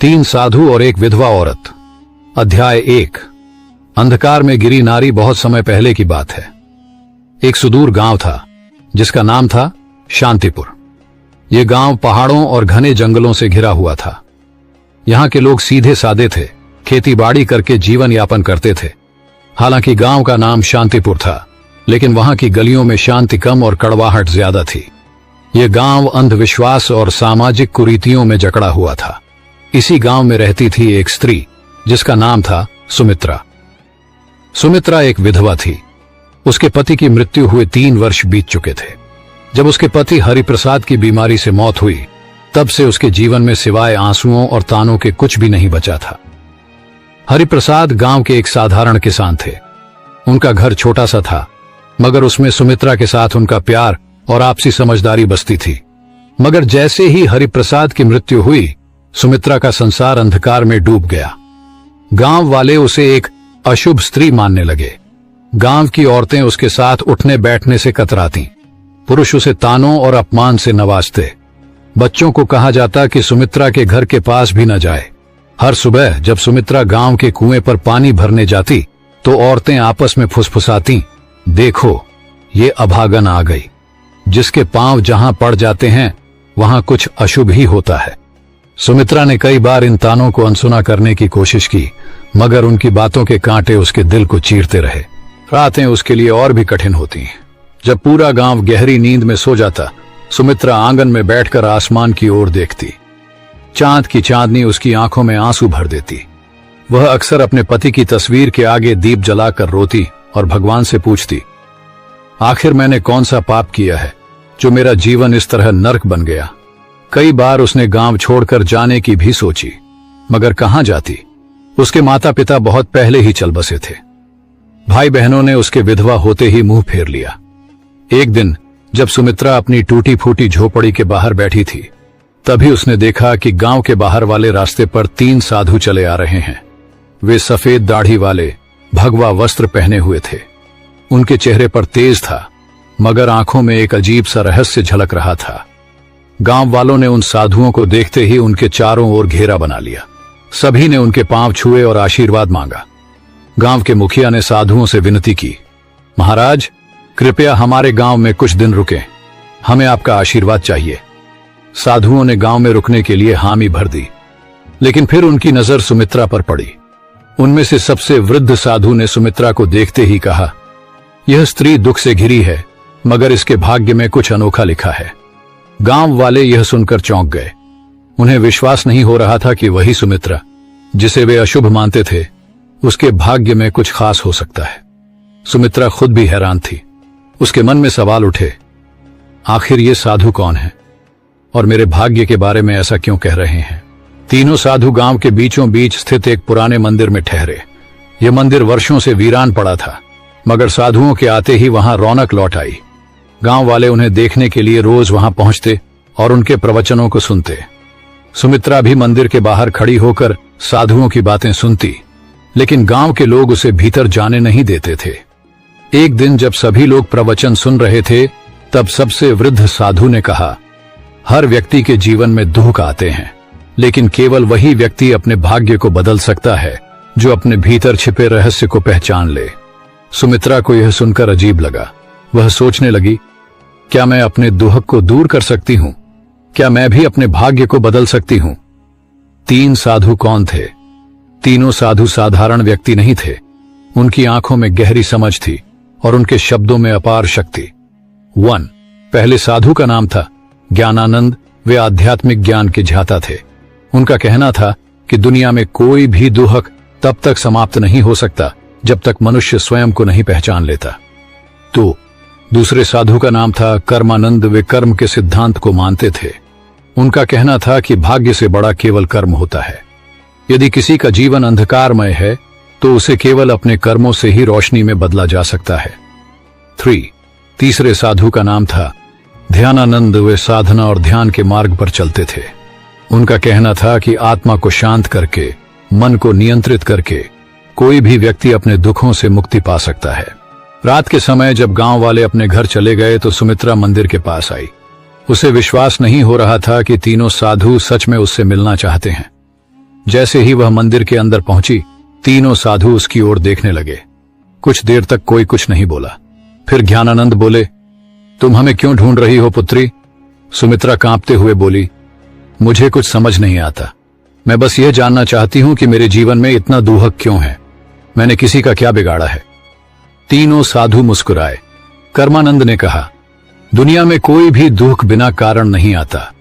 तीन साधु और एक विधवा औरत। अध्याय 1। अंधकार में गिरी नारी। बहुत समय पहले की बात है। एक सुदूर गांव था जिसका नाम था शांतिपुर। यह गांव पहाड़ों और घने जंगलों से घिरा हुआ था। यहां के लोग सीधे सादे थे, खेती बाड़ी करके जीवन यापन करते थे। हालांकि गांव का नाम शांतिपुर था, लेकिन वहां की गलियों में शांति कम और कड़वाहट ज्यादा थी। यह गांव अंधविश्वास और सामाजिक कुरीतियों में जकड़ा हुआ था। इसी गांव में रहती थी एक स्त्री जिसका नाम था सुमित्रा। सुमित्रा एक विधवा थी। उसके पति की मृत्यु हुए 3 वर्ष बीत चुके थे। जब उसके पति हरिप्रसाद की बीमारी से मौत हुई, तब से उसके जीवन में सिवाय आंसुओं और तानों के कुछ भी नहीं बचा था। हरिप्रसाद गांव के एक साधारण किसान थे। उनका घर छोटा सा था, मगर उसमें सुमित्रा के साथ उनका प्यार और आपसी समझदारी बसती थी। मगर जैसे ही हरिप्रसाद की मृत्यु हुई, सुमित्रा का संसार अंधकार में डूब गया। गांव वाले उसे एक अशुभ स्त्री मानने लगे। गांव की औरतें उसके साथ उठने बैठने से कतराती। पुरुष उसे तानों और अपमान से नवाजते। बच्चों को कहा जाता कि सुमित्रा के घर के पास भी न जाए। हर सुबह जब सुमित्रा गांव के कुएं पर पानी भरने जाती, तो औरतें आपस में फुसफुसाती, देखो ये अभागन आ गई। जिसके पांव जहां पड़ जाते हैं वहां कुछ अशुभ ही होता है। सुमित्रा ने कई बार इन तानों को अनसुना करने की कोशिश की, मगर उनकी बातों के कांटे उसके दिल को चीरते रहे। रातें उसके लिए और भी कठिन होती। जब पूरा गांव गहरी नींद में सो जाता, सुमित्रा आंगन में बैठकर आसमान की ओर देखती। चांद की चांदनी उसकी आंखों में आंसू भर देती। वह अक्सर अपने पति की तस्वीर के आगे दीप जलाकर रोती और भगवान से पूछती, आखिर मैंने कौन सा पाप किया है जो मेरा जीवन इस तरह नर्क बन गया। कई बार उसने गांव छोड़कर जाने की भी सोची, मगर कहां जाती। उसके माता पिता बहुत पहले ही चल बसे थे। भाई बहनों ने उसके विधवा होते ही मुंह फेर लिया। एक दिन जब सुमित्रा अपनी टूटी फूटी झोपड़ी के बाहर बैठी थी, तभी उसने देखा कि गांव के बाहर वाले रास्ते पर 3 साधु चले आ रहे हैं। वे सफेद दाढ़ी वाले, भगवा वस्त्र पहने हुए थे। उनके चेहरे पर तेज था, मगर आंखों में एक अजीब सा रहस्य झलक रहा था। गांव वालों ने उन साधुओं को देखते ही उनके चारों ओर घेरा बना लिया। सभी ने उनके पांव छुए और आशीर्वाद मांगा। गांव के मुखिया ने साधुओं से विनती की, महाराज कृपया हमारे गांव में कुछ दिन रुकें, हमें आपका आशीर्वाद चाहिए। साधुओं ने गांव में रुकने के लिए हामी भर दी, लेकिन फिर उनकी नजर सुमित्रा पर पड़ी। उनमें से सबसे वृद्ध साधु ने सुमित्रा को देखते ही कहा, यह स्त्री दुख से घिरी है, मगर इसके भाग्य में कुछ अनोखा लिखा है। गांव वाले यह सुनकर चौंक गए। उन्हें विश्वास नहीं हो रहा था कि वही सुमित्रा, जिसे वे अशुभ मानते थे, उसके भाग्य में कुछ खास हो सकता है। सुमित्रा खुद भी हैरान थी। उसके मन में सवाल उठे, आखिर ये साधु कौन है और मेरे भाग्य के बारे में ऐसा क्यों कह रहे हैं। तीनों साधु गांव के बीचों बीच स्थित एक पुराने मंदिर में ठहरे। यह मंदिर वर्षों से वीरान पड़ा था, मगर साधुओं के आते ही वहां रौनक लौट आई। गांव वाले उन्हें देखने के लिए रोज वहां पहुंचते और उनके प्रवचनों को सुनते। सुमित्रा भी मंदिर के बाहर खड़ी होकर साधुओं की बातें सुनती, लेकिन गांव के लोग उसे भीतर जाने नहीं देते थे। एक दिन जब सभी लोग प्रवचन सुन रहे थे, तब सबसे वृद्ध साधु ने कहा, हर व्यक्ति के जीवन में दुख आते हैं, लेकिन केवल वही व्यक्ति अपने भाग्य को बदल सकता है जो अपने भीतर छिपे रहस्य को पहचान ले। सुमित्रा को यह सुनकर अजीब लगा। वह सोचने लगी, क्या मैं अपने दुख को दूर कर सकती हूं? क्या मैं भी अपने भाग्य को बदल सकती हूं? 3 साधु कौन थे? तीनों साधु साधारण व्यक्ति नहीं थे। उनकी आंखों में गहरी समझ थी और उनके शब्दों में अपार शक्ति। 1 पहले साधु का नाम था ज्ञानानंद। वे आध्यात्मिक ज्ञान के ज्ञाता थे। उनका कहना था कि दुनिया में कोई भी दुख तब तक समाप्त नहीं हो सकता जब तक मनुष्य स्वयं को नहीं पहचान लेता। तो दूसरे साधु का नाम था कर्मानंद। वे कर्म के सिद्धांत को मानते थे। उनका कहना था कि भाग्य से बड़ा केवल कर्म होता है। यदि किसी का जीवन अंधकारमय है, तो उसे केवल अपने कर्मों से ही रोशनी में बदला जा सकता है। 3 तीसरे साधु का नाम था ध्यानानंद। वे साधना और ध्यान के मार्ग पर चलते थे। उनका कहना था कि आत्मा को शांत करके, मन को नियंत्रित करके कोई भी व्यक्ति अपने दुखों से मुक्ति पा सकता है। रात के समय जब गांव वाले अपने घर चले गए, तो सुमित्रा मंदिर के पास आई। उसे विश्वास नहीं हो रहा था कि तीनों साधु सच में उससे मिलना चाहते हैं। जैसे ही वह मंदिर के अंदर पहुंची, तीनों साधु उसकी ओर देखने लगे। कुछ देर तक कोई कुछ नहीं बोला। फिर ज्ञानानंद बोले, तुम हमें क्यों ढूंढ रही हो पुत्री? सुमित्रा कांपते हुए बोली, मुझे कुछ समझ नहीं आता। मैं बस यह जानना चाहती हूं कि मेरे जीवन में इतना दुहक क्यों है। मैंने किसी का क्या बिगाड़ा है? तीनों साधु मुस्कुराए। कर्मानंद ने कहा, दुनिया में कोई भी दुख बिना कारण नहीं आता।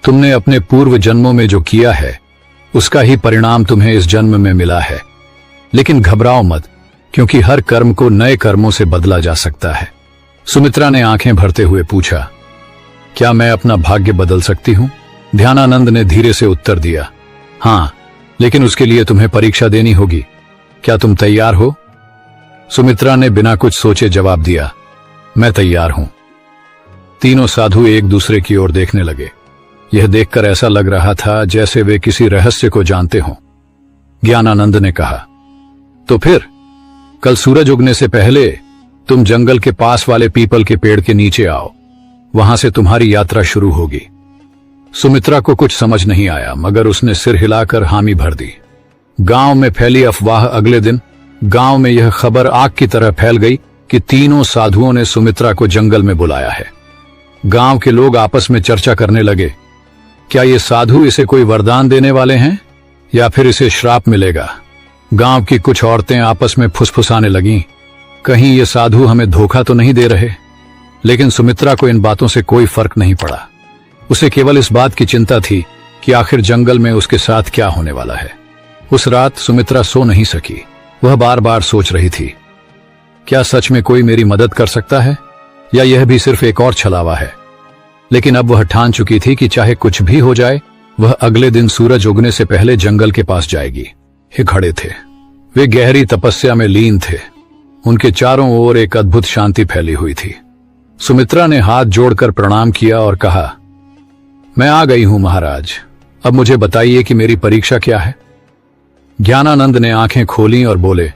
तुमने अपने पूर्व जन्मों में जो किया है उसका ही परिणाम तुम्हें इस जन्म में मिला है। लेकिन घबराओ मत, क्योंकि हर कर्म को नए कर्मों से बदला जा सकता है। सुमित्रा ने आंखें भरते हुए पूछा, क्या मैं अपना भाग्य बदल सकती हूं? ध्यानानंद ने धीरे से उत्तर दिया, हां, लेकिन उसके लिए तुम्हें परीक्षा देनी होगी। क्या तुम तैयार हो? सुमित्रा ने बिना कुछ सोचे जवाब दिया, मैं तैयार हूं। तीनों साधु एक दूसरे की ओर देखने लगे। यह देखकर ऐसा लग रहा था जैसे वे किसी रहस्य को जानते हों। ज्ञानानंद ने कहा, तो फिर कल सूरज उगने से पहले तुम जंगल के पास वाले पीपल के पेड़ के नीचे आओ। वहां से तुम्हारी यात्रा शुरू होगी। सुमित्रा को कुछ समझ नहीं आया, मगर उसने सिर हिलाकर हामी भर दी। गांव में फैली अफवाह। अगले दिन गांव में यह खबर आग की तरह फैल गई कि तीनों साधुओं ने सुमित्रा को जंगल में बुलाया है। गांव के लोग आपस में चर्चा करने लगे, क्या ये साधु इसे कोई वरदान देने वाले हैं या फिर इसे श्राप मिलेगा? गांव की कुछ औरतें आपस में फुसफुसाने लगीं, कहीं ये साधु हमें धोखा तो नहीं दे रहे। लेकिन सुमित्रा को इन बातों से कोई फर्क नहीं पड़ा। उसे केवल इस बात की चिंता थी कि आखिर जंगल में उसके साथ क्या होने वाला है। उस रात सुमित्रा सो नहीं सकी। वह बार बार सोच रही थी, क्या सच में कोई मेरी मदद कर सकता है या यह भी सिर्फ एक और छलावा है? लेकिन अब वह ठान चुकी थी कि चाहे कुछ भी हो जाए, वह अगले दिन सूरज उगने से पहले जंगल के पास जाएगी। ये खड़े थे, वे गहरी तपस्या में लीन थे। उनके चारों ओर एक अद्भुत शांति फैली हुई थी। सुमित्रा ने हाथ जोड़कर प्रणाम किया और कहा, मैं आ गई हूं महाराज, अब मुझे बताइए कि मेरी परीक्षा क्या है? ज्ञानानंद ने आंखें खोली और बोले,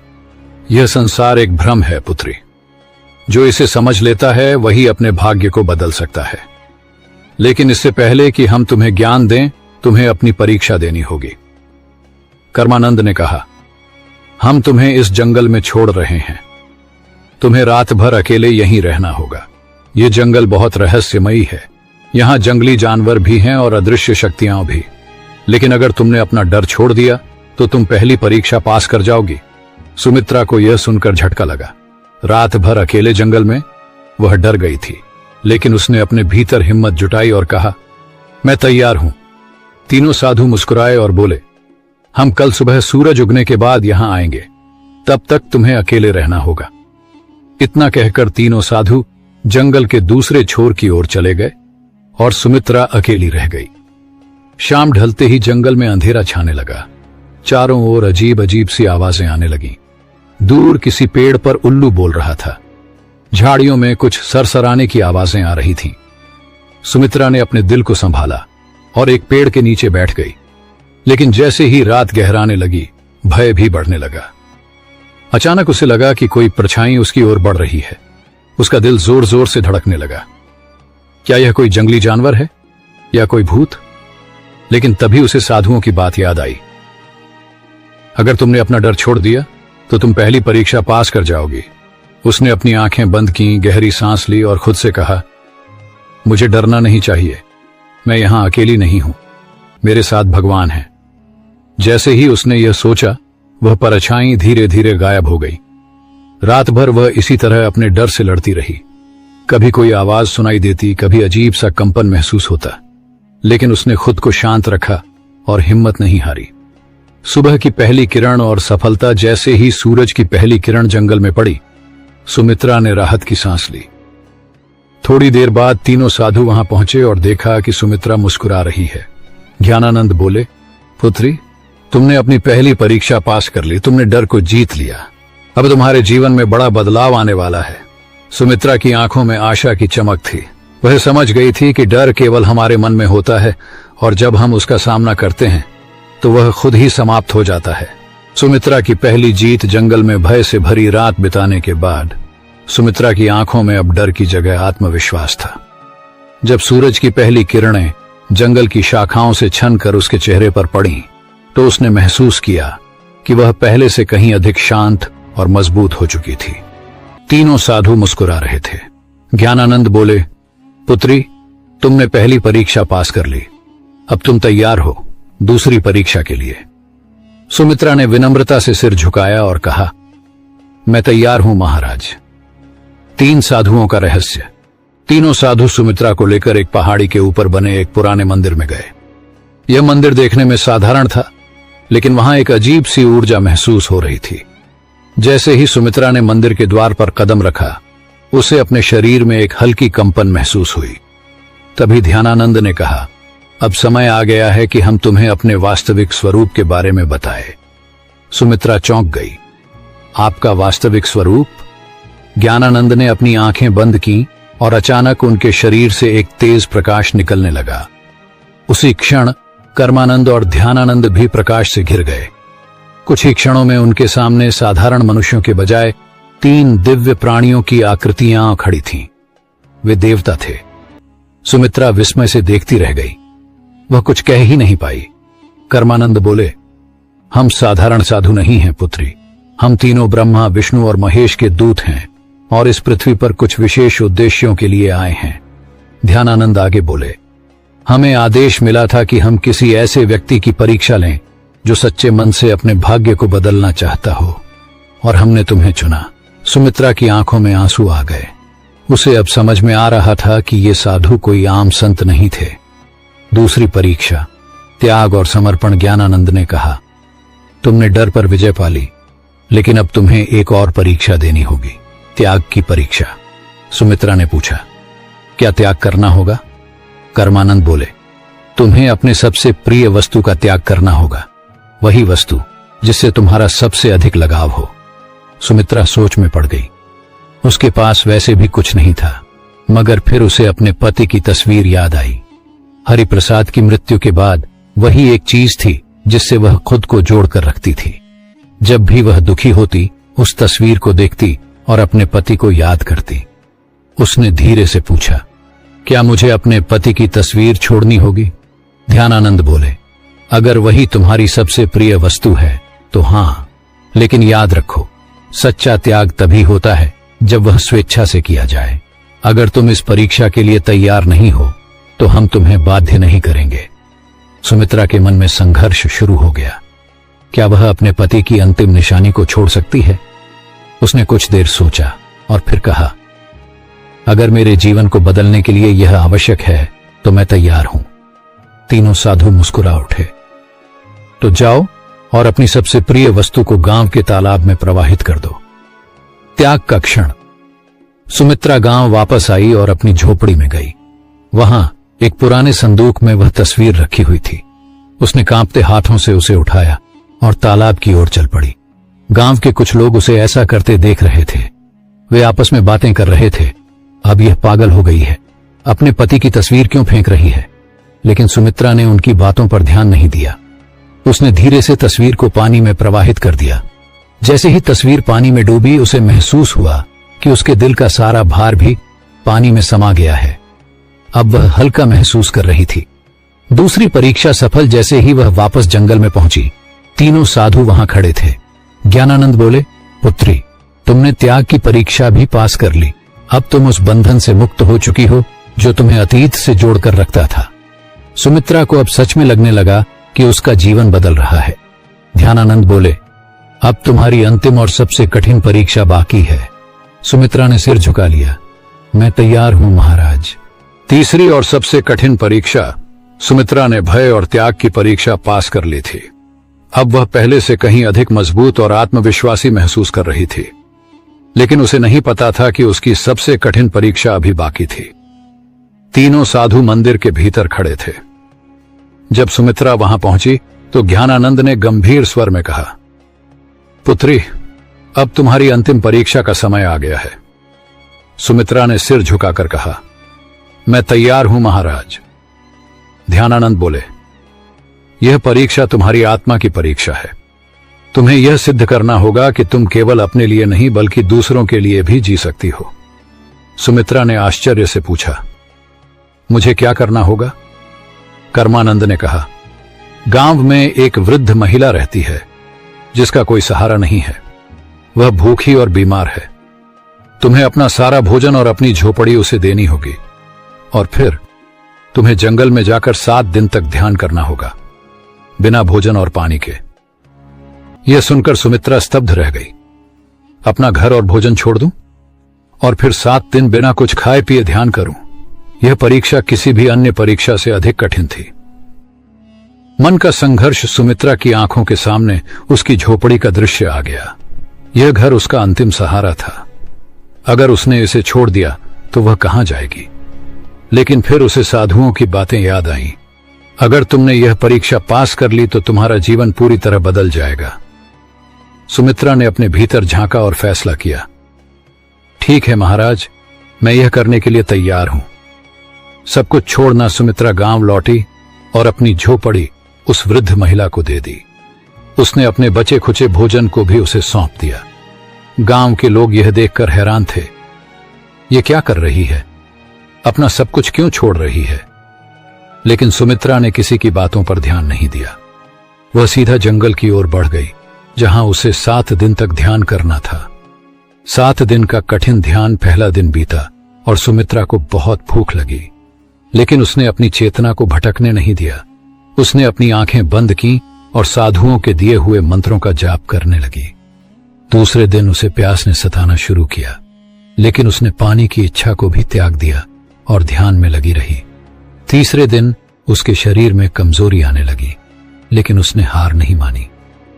यह संसार एक भ्रम है पुत्री। जो इसे समझ लेता है वही अपने भाग्य को बदल सकता है। लेकिन इससे पहले कि हम तुम्हें ज्ञान दें, तुम्हें अपनी परीक्षा देनी होगी। कर्मानंद ने कहा, हम तुम्हें इस जंगल में छोड़ रहे हैं। तुम्हें रात भर अकेले यहीं रहना होगा। ये जंगल बहुत रहस्यमयी है। यहां जंगली जानवर भी हैं और अदृश्य शक्तियां भी। लेकिन अगर तुमने अपना डर छोड़ दिया तो तुम पहली परीक्षा पास कर जाओगी। सुमित्रा को यह सुनकर झटका लगा। रात भर अकेले जंगल में वह डर गई थी, लेकिन उसने अपने भीतर हिम्मत जुटाई और कहा, मैं तैयार हूं। तीनों साधु मुस्कुराए और बोले, हम कल सुबह सूरज उगने के बाद यहां आएंगे। तब तक तुम्हें अकेले रहना होगा। इतना कहकर तीनों साधु जंगल के दूसरे छोर की ओर चले गए और सुमित्रा अकेली रह गई। शाम ढलते ही जंगल में अंधेरा छाने लगा। चारों ओर अजीब अजीब सी आवाजें आने लगीं। दूर किसी पेड़ पर उल्लू बोल रहा था। झाड़ियों में कुछ सरसराने की आवाजें आ रही थीं। सुमित्रा ने अपने दिल को संभाला और एक पेड़ के नीचे बैठ गई। लेकिन जैसे ही रात गहराने लगी, भय भी बढ़ने लगा। अचानक उसे लगा कि कोई परछाई उसकी ओर बढ़ रही है। उसका दिल जोर जोर से धड़कने लगा। क्या यह कोई जंगली जानवर है या कोई भूत? लेकिन तभी उसे साधुओं की बात याद आई। अगर तुमने अपना डर छोड़ दिया तो तुम पहली परीक्षा पास कर जाओगी। उसने अपनी आंखें बंद की, गहरी सांस ली और खुद से कहा, मुझे डरना नहीं चाहिए। मैं यहां अकेली नहीं हूं, मेरे साथ भगवान है। जैसे ही उसने यह सोचा, वह परछाई धीरे धीरे गायब हो गई। रात भर वह इसी तरह अपने डर से लड़ती रही। कभी कोई आवाज सुनाई देती, कभी अजीब सा कंपन महसूस होता, लेकिन उसने खुद को शांत रखा और हिम्मत नहीं हारी। सुबह की पहली किरण और सफलता। जैसे ही सूरज की पहली किरण जंगल में पड़ी, सुमित्रा ने राहत की सांस ली। थोड़ी देर बाद तीनों साधु वहां पहुंचे और देखा कि सुमित्रा मुस्कुरा रही है। ज्ञानानंद बोले, पुत्री, तुमने अपनी पहली परीक्षा पास कर ली। तुमने डर को जीत लिया। अब तुम्हारे जीवन में बड़ा बदलाव आने वाला है। सुमित्रा की आंखों में आशा की चमक थी। वह समझ गई थी कि डर केवल हमारे मन में होता है और जब हम उसका सामना करते हैं तो वह खुद ही समाप्त हो जाता है। सुमित्रा की पहली जीत जंगल में भय से भरी रात बिताने के बाद सुमित्रा की आंखों में अब डर की जगह आत्मविश्वास था। जब सूरज की पहली किरणें जंगल की शाखाओं से छनकर उसके चेहरे पर पड़ी, तो उसने महसूस किया कि वह पहले से कहीं अधिक शांत और मजबूत हो चुकी थी। तीनों साधु मुस्कुरा रहे थे। ज्ञानानंद बोले, पुत्री, तुमने पहली परीक्षा पास कर ली, अब तुम तैयार हो दूसरी परीक्षा के लिए। सुमित्रा ने विनम्रता से सिर झुकाया और कहा, मैं तैयार हूं महाराज। 3 साधुओं का रहस्य। तीनों साधु सुमित्रा को लेकर एक पहाड़ी के ऊपर बने एक पुराने मंदिर में गए। यह मंदिर देखने में साधारण था, लेकिन वहां एक अजीब सी ऊर्जा महसूस हो रही थी। जैसे ही सुमित्रा ने मंदिर के द्वार पर कदम रखा, उसे अपने शरीर में एक हल्की कंपन महसूस हुई। तभी ध्यानानंद ने कहा, अब समय आ गया है कि हम तुम्हें अपने वास्तविक स्वरूप के बारे में बताएं। सुमित्रा चौंक गई। आपका वास्तविक स्वरूप? ज्ञानानंद ने अपनी आंखें बंद की और अचानक उनके शरीर से एक तेज प्रकाश निकलने लगा। उसी क्षण कर्मानंद और ध्यानानंद भी प्रकाश से घिर गए। कुछ ही क्षणों में उनके सामने साधारण मनुष्यों के बजाय 3 दिव्य प्राणियों की आकृतियां खड़ी थीं। वे देवता थे। सुमित्रा विस्मय से देखती रह गई। वह कुछ कह ही नहीं पाई। कर्मानंद बोले, हम साधारण साधु नहीं हैं पुत्री, हम तीनों ब्रह्मा, विष्णु और महेश के दूत हैं और इस पृथ्वी पर कुछ विशेष उद्देश्यों के लिए आए हैं। ध्यानानंद आगे बोले, हमें आदेश मिला था कि हम किसी ऐसे व्यक्ति की परीक्षा लें जो सच्चे मन से अपने भाग्य को बदलना चाहता हो, और हमने तुम्हें चुना। सुमित्रा की आंखों में आंसू आ गए। उसे अब समझ में आ रहा था कि ये साधु कोई आम संत नहीं थे। दूसरी परीक्षा, त्याग और समर्पण। ज्ञानानंद ने कहा, तुमने डर पर विजय पा ली, लेकिन अब तुम्हें एक और परीक्षा देनी होगी, त्याग की परीक्षा। सुमित्रा ने पूछा, क्या त्याग करना होगा? कर्मानंद बोले, तुम्हें अपने सबसे प्रिय वस्तु का त्याग करना होगा, वही वस्तु जिससे तुम्हारा सबसे अधिक लगाव हो। सुमित्रा सोच में पड़ गई। उसके पास वैसे भी कुछ नहीं था, मगर फिर उसे अपने पति की तस्वीर याद आई। हरिप्रसाद की मृत्यु के बाद वही एक चीज थी जिससे वह खुद को जोड़कर रखती थी। जब भी वह दुखी होती, उस तस्वीर को देखती और अपने पति को याद करती। उसने धीरे से पूछा, क्या मुझे अपने पति की तस्वीर छोड़नी होगी? ध्यानानंद बोले, अगर वही तुम्हारी सबसे प्रिय वस्तु है तो हां, लेकिन याद रखो, सच्चा त्याग तभी होता है जब वह स्वेच्छा से किया जाए। अगर तुम इस परीक्षा के लिए तैयार नहीं हो तो हम तुम्हें बाध्य नहीं करेंगे। सुमित्रा के मन में संघर्ष शुरू हो गया। क्या वह अपने पति की अंतिम निशानी को छोड़ सकती है? उसने कुछ देर सोचा और फिर कहा, अगर मेरे जीवन को बदलने के लिए यह आवश्यक है तो मैं तैयार हूं। तीनों साधु मुस्कुरा उठे। तो जाओ और अपनी सबसे प्रिय वस्तु को गांव के तालाब में प्रवाहित कर दो। त्याग का क्षण। सुमित्रा गांव वापस आई और अपनी झोपड़ी में गई। वहां एक पुराने संदूक में वह तस्वीर रखी हुई थी। उसने कांपते हाथों से उसे उठाया और तालाब की ओर चल पड़ी। गांव के कुछ लोग उसे ऐसा करते देख रहे थे। वे आपस में बातें कर रहे थे, अब यह पागल हो गई है, अपने पति की तस्वीर क्यों फेंक रही है? लेकिन सुमित्रा ने उनकी बातों पर ध्यान नहीं दिया। उसने धीरे से तस्वीर को पानी में प्रवाहित कर दिया। जैसे ही तस्वीर पानी में डूबी, उसे महसूस हुआ कि उसके दिल का सारा भार भी पानी में समा गया है। अब वह हल्का महसूस कर रही थी। दूसरी परीक्षा सफल। जैसे ही वह वापस जंगल में पहुंची, तीनों साधु वहां खड़े थे। ज्ञानानंद बोले, पुत्री, तुमने त्याग की परीक्षा भी पास कर ली। अब तुम उस बंधन से मुक्त हो चुकी हो जो तुम्हें अतीत से जोड़कर रखता था। सुमित्रा को अब सच में लगने लगा कि उसका जीवन बदल रहा है। ध्यानानंद बोले, अब तुम्हारी अंतिम और सबसे कठिन परीक्षा बाकी है। सुमित्रा ने सिर झुका लिया। मैं तैयार हूं महाराज। तीसरी और सबसे कठिन परीक्षा। सुमित्रा ने भय और त्याग की परीक्षा पास कर ली थी। अब वह पहले से कहीं अधिक मजबूत और आत्मविश्वासी महसूस कर रही थी, लेकिन उसे नहीं पता था कि उसकी सबसे कठिन परीक्षा अभी बाकी थी। तीनों साधु मंदिर के भीतर खड़े थे। जब सुमित्रा वहां पहुंची तो ज्ञानानंद ने गंभीर स्वर में कहा, पुत्री, अब तुम्हारी अंतिम परीक्षा का समय आ गया है। सुमित्रा ने सिर झुकाकर कहा, मैं तैयार हूं महाराज। ध्यानानंद बोले, यह परीक्षा तुम्हारी आत्मा की परीक्षा है। तुम्हें यह सिद्ध करना होगा कि तुम केवल अपने लिए नहीं बल्कि दूसरों के लिए भी जी सकती हो। सुमित्रा ने आश्चर्य से पूछा, मुझे क्या करना होगा? कर्मानंद ने कहा, गांव में एक वृद्ध महिला रहती है जिसका कोई सहारा नहीं है। वह भूखी और बीमार है। तुम्हें अपना सारा भोजन और अपनी झोपड़ी उसे देनी होगी और फिर तुम्हें जंगल में जाकर 7 दिन तक ध्यान करना होगा, बिना भोजन और पानी के। यह सुनकर सुमित्रा स्तब्ध रह गई। अपना घर और भोजन छोड़ दूं और फिर 7 दिन बिना कुछ खाए पिए ध्यान करूं? यह परीक्षा किसी भी अन्य परीक्षा से अधिक कठिन थी। मन का संघर्ष सुमित्रा की आंखों के सामने उसकी झोपड़ी का दृश्य आ गया। यह घर उसका अंतिम सहारा था। अगर उसने इसे छोड़ दिया तो वह कहां जाएगी? लेकिन फिर उसे साधुओं की बातें याद आईं। अगर तुमने यह परीक्षा पास कर ली तो तुम्हारा जीवन पूरी तरह बदल जाएगा। सुमित्रा ने अपने भीतर झांका और फैसला किया, ठीक है महाराज, मैं यह करने के लिए तैयार हूं। सब कुछ छोड़ना सुमित्रा गांव लौटी और अपनी झोपड़ी उस वृद्ध महिला को दे दी। उसने अपने बचे खुचे भोजन को भी उसे सौंप दिया। गांव के लोग यह देखकर हैरान थे। ये क्या कर रही है? अपना सब कुछ क्यों छोड़ रही है? लेकिन सुमित्रा ने किसी की बातों पर ध्यान नहीं दिया। वह सीधा जंगल की ओर बढ़ गई, जहां उसे 7 दिन तक ध्यान करना था। 7 दिन का कठिन ध्यान पहला दिन बीता और सुमित्रा को बहुत भूख लगी, लेकिन उसने अपनी चेतना को भटकने नहीं दिया। उसने अपनी आंखें बंद की और साधुओं के दिए हुए मंत्रों का जाप करने लगी। दूसरे दिन उसे प्यास ने सताना शुरू किया, लेकिन उसने पानी की इच्छा को भी त्याग दिया और ध्यान में लगी रही। तीसरे दिन उसके शरीर में कमजोरी आने लगी, लेकिन उसने हार नहीं मानी।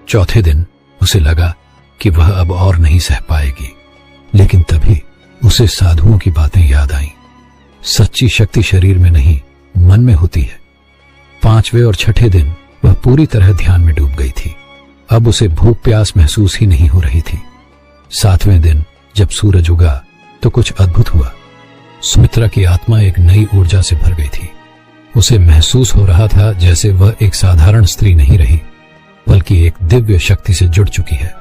चौथे दिन उसे लगा कि वह अब और नहीं सह पाएगी, लेकिन तभी उसे साधुओं की बातें याद आईं। सच्ची शक्ति शरीर में नहीं, मन में होती है। 5वें और 6ठे दिन वह पूरी तरह ध्यान में डूब गई थी। अब उसे भूख प्यास महसूस ही नहीं हो रही थी। 7वें दिन जब सूरज उगा तो कुछ अद्भुत हुआ। सुमित्रा की आत्मा एक नई ऊर्जा से भर गई थी। उसे महसूस हो रहा था जैसे वह एक साधारण स्त्री नहीं रही, बल्कि एक दिव्य शक्ति से जुड़ चुकी है।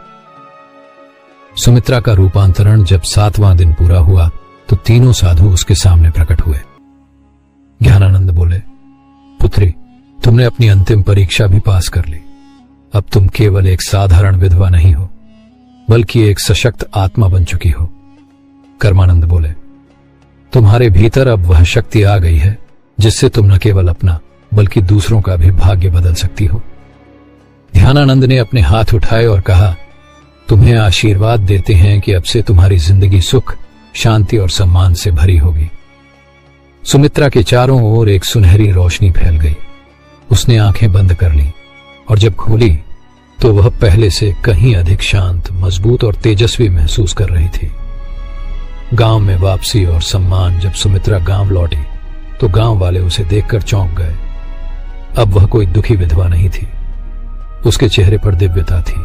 सुमित्रा का रूपांतरण जब 7वां दिन पूरा हुआ तो तीनों साधु उसके सामने प्रकट हुए। ज्ञानानंद बोले, पुत्री, तुमने अपनी अंतिम परीक्षा भी पास कर ली। अब तुम केवल एक साधारण विधवा नहीं हो, बल्कि एक सशक्त आत्मा बन चुकी हो। कर्मानंद बोले, तुम्हारे भीतर अब वह शक्ति आ गई है जिससे तुम न केवल अपना बल्कि दूसरों का भी भाग्य बदल सकती हो। ध्यानानंद ने अपने हाथ उठाए और कहा, तुम्हें आशीर्वाद देते हैं कि अब से तुम्हारी जिंदगी सुख, शांति और सम्मान से भरी होगी। सुमित्रा के चारों ओर एक सुनहरी रोशनी फैल गई। उसने आंखें बंद कर ली और जब खोली तो वह पहले से कहीं अधिक शांत, मजबूत और तेजस्वी महसूस कर रही थी। गांव में वापसी और सम्मान। जब सुमित्रा गांव लौटी तो गांव वाले उसे देखकर चौंक गए। अब वह कोई दुखी विधवा नहीं थी। उसके चेहरे पर दिव्यता थी,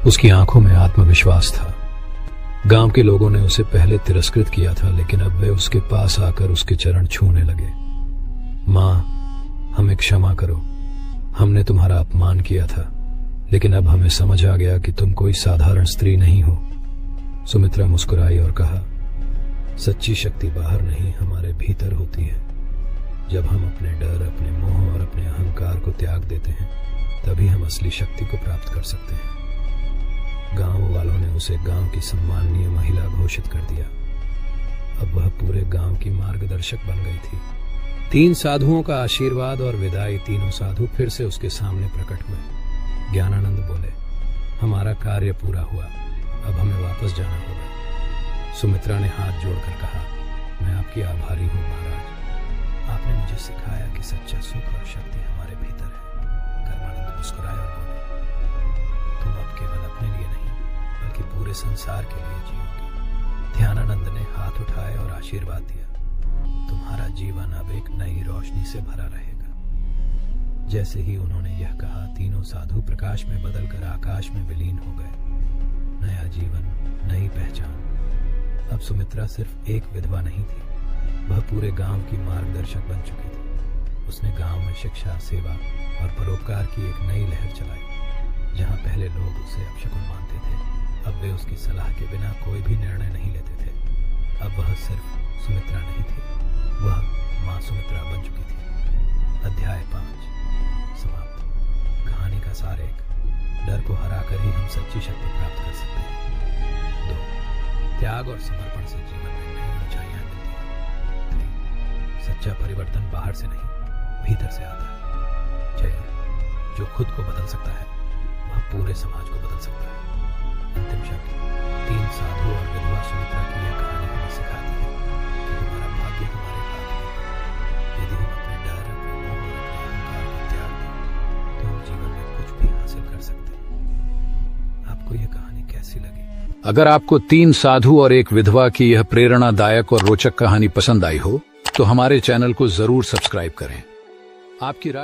उसकी आंखों में आत्मविश्वास था। गांव के लोगों ने उसे पहले तिरस्कृत किया था, लेकिन अब वे उसके पास आकर उसके चरण छूने लगे। मां, हमें क्षमा करो, हमने तुम्हारा अपमान किया था, लेकिन अब हमें समझ आ गया कि तुम कोई साधारण स्त्री नहीं हो। सुमित्रा मुस्कुराई और कहा, सच्ची शक्ति बाहर नहीं, हमारे भीतर होती है। जब हम अपने डर, अपने मोह और अपने अहंकार को त्याग देते हैं, तभी हम असली शक्ति को प्राप्त कर सकते हैं। गांव वालों ने उसे गांव की सम्माननीय महिला घोषित कर दिया। अब वह पूरे गांव की मार्गदर्शक बन गई थी। 3 साधुओं का आशीर्वाद और विदाई। तीनों साधु फिर से उसके सामने प्रकट हुए। ज्ञानानंद बोले, हमारा कार्य पूरा हुआ, अब हमें वापस जाना होगा। सुमित्रा ने हाथ जोड़कर कहा, मैं आपकी आभारी हूं महाराज, आपने मुझे सिखाया कि सच्चा सुख और शक्ति हमारे भीतर है। कर्मानंद मुस्कुराए और बोले, तुम अब केवल अपने लिए नहीं बल्कि पूरे संसार के लिए जियोगी। ध्यानानंद ने हाथ उठाए और आशीर्वाद दिया, तुम्हारा जीवन अब एक नई रोशनी से भरा रहेगा। जैसे ही उन्होंने यह कहा, तीनों साधु प्रकाश में बदलकर आकाश में विलीन हो गए। नया जीवन, नई पहचान। अब सुमित्रा सिर्फ एक विधवा नहीं थी, वह पूरे गांव की मार्गदर्शक बन चुकी थी। उसने गांव में शिक्षा, सेवा और परोपकार की एक नई लहर चलाई। जहां पहले लोग उसे अपशकुन मानते थे, अब वे उसकी सलाह के बिना कोई भी निर्णय नहीं लेते थे। अब वह सिर्फ सुमित्रा नहीं थी, वह मां सुमित्रा बन चुकी थी। अध्याय 5 समाप्त। कहानी का सार एक, डर को हराकर ही हम सच्ची शक्ति प्राप्त कर सकते हैं। 2, त्याग और समर्पण से जीवन में नई ऊंचाइयां मिलती हैं। 3, सच्चा परिवर्तन बाहर से नहीं भीतर से आता है। 4, जो खुद को बदल सकता है वह पूरे समाज को बदल सकता है। अंतिम शब्द, 3 साधु और विधवा सुमित्रा की यह कहानी हमें सिखाती है कि हमारा भाग्य हमारे हाथ में है। यदि हम अपने डर, अपने मोह और अपने अहंकार को त्याग दें तो हम जीवन में कुछ भी हासिल कर सकते हैं। आपको यह कहानी कैसी लगी? अगर आपको 3 साधु और एक विधवा की यह प्रेरणादायक और रोचक कहानी पसंद आई हो तो हमारे चैनल को जरूर सब्सक्राइब करें। आपकी राय